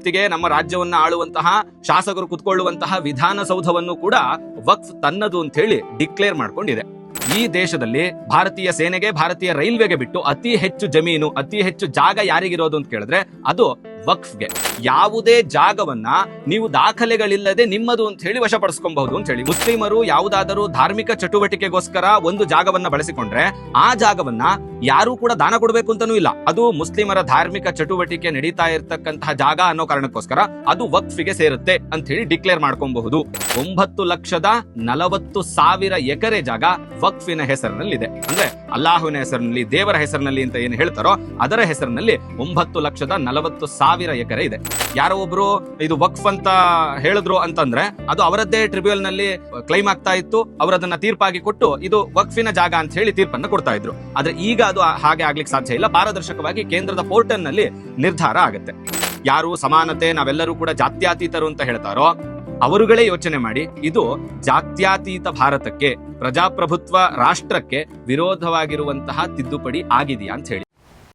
ಇವತ್ತಿಗೆ ನಮ್ಮ ರಾಜ್ಯವನ್ನ ಆಳುವಂತಹ ಶಾಸಕರು ಕುತ್ಕೊಳ್ಳುವಂತಹ ವಿಧಾನಸೌಧವನ್ನು ಕೂಡ ವಕ್ಫ್ ತನ್ನದು ಅಂತ ಹೇಳಿ ಡಿಕ್ಲೇರ್ ಮಾಡ್ಕೊಂಡಿದೆ. ಈ ದೇಶದಲ್ಲಿ ಭಾರತೀಯ ಸೇನೆಗೆ, ಭಾರತೀಯ ರೈಲ್ವೆಗೆ ಬಿಟ್ಟು ಅತಿ ಹೆಚ್ಚು ಜಮೀನು, ಅತಿ ಹೆಚ್ಚು ಜಾಗ ಯಾರಿಗಿರೋದು ಅಂತ ಕೇಳಿದ್ರೆ ಅದು ವಕ್ಫ್ಗೆ. ಯಾವುದೇ ಜಾಗವನ್ನ ನೀವು ದಾಖಲೆಗಳಿಲ್ಲದೆ ನಿಮ್ಮದು ಅಂತ ಹೇಳಿ ವಶಪಡಿಸ್ಕೊಬಹುದು ಅಂತ ಹೇಳಿ. ಮುಸ್ಲಿಮರು ಯಾವುದಾದರೂ ಧಾರ್ಮಿಕ ಚಟುವಟಿಕೆಗೋಸ್ಕರ ಒಂದು ಜಾಗವನ್ನ ಬಳಸಿಕೊಂಡ್ರೆ ಆ ಜಾಗವನ್ನ ಯಾರು ಕೂಡ ದಾನ ಕೊಡಬೇಕು ಅಂತಾನೂ ಇಲ್ಲ. ಅದು ಮುಸ್ಲಿಮರ ಧಾರ್ಮಿಕ ಚಟುವಟಿಕೆ ನಡೀತಾ ಇರತಕ್ಕಂತಹ ಜಾಗ ಅನ್ನೋ ಕಾರಣಕ್ಕೋಸ್ಕರ ಅದು ವಕ್ಫಿಗೆ ಸೇರುತ್ತೆ ಅಂತ ಹೇಳಿ ಡಿಕ್ಲೇರ್ ಮಾಡ್ಕೊಬಹುದು. 9,40,000 ಎಕರೆ ಜಾಗ ವಕ್ಫಿನ ಹೆಸರಿನಲ್ಲಿದೆ. ಅಂದ್ರೆ ಅಲ್ಲಾಹುವಿನ ಹೆಸರಿನಲ್ಲಿ, ದೇವರ ಹೆಸರಿನಲ್ಲಿ ಅಂತ ಏನು ಹೇಳ್ತಾರೋ ಅದರ ಹೆಸರಿನಲ್ಲಿ 9,40,000 ಎಕರೆ ಇದೆ. ಯಾರೋ ಒಬ್ರು ಇದು ವಕ್ಫ್ ಅಂತ ಹೇಳಿದ್ರು ಅಂತಂದ್ರೆ ಅದು ಅವರದ್ದೇ ಟ್ರಿಬ್ಯುನಲ್ ನಲ್ಲಿ ಕ್ಲೈಮ್ ಆಗ್ತಾ ಇತ್ತು. ಅವರದನ್ನ ತೀರ್ಪಾಗಿ ಕೊಟ್ಟು ಇದು ವಕ್ಫಿನ ಜಾಗ ಅಂತ ಹೇಳಿ ತೀರ್ಪನ್ನ ಕೊಡ್ತಾ ಇದ್ರು. ಆದ್ರೆ ಈಗ ಅದು ಹಾಗೆ ಆಗ್ಲಿಕ್ಕೆ ಸಾಧ್ಯ ಇಲ್ಲ. ಪಾರದರ್ಶಕವಾಗಿ ಕೇಂದ್ರದ ಪೋರ್ಟಲ್ ನಲ್ಲಿ ನಿರ್ಧಾರ ಆಗುತ್ತೆ. ಯಾರು ಸಮಾನತೆ, ನಾವೆಲ್ಲರೂ ಕೂಡ ಜಾತ್ಯತೀತರು ಅಂತ ಹೇಳ್ತಾರೋ ಅವರುಗಳೇ ಯೋಚನೆ ಮಾಡಿ, ಇದು ಜಾತ್ಯತೀತ ಭಾರತಕ್ಕೆ, ಪ್ರಜಾಪ್ರಭುತ್ವ ರಾಷ್ಟ್ರಕ್ಕೆ ವಿರೋಧವಾಗಿರುವಂತಹ ತಿದ್ದುಪಡಿ ಆಗಿದೆಯಾ ಅಂತ ಹೇಳಿ.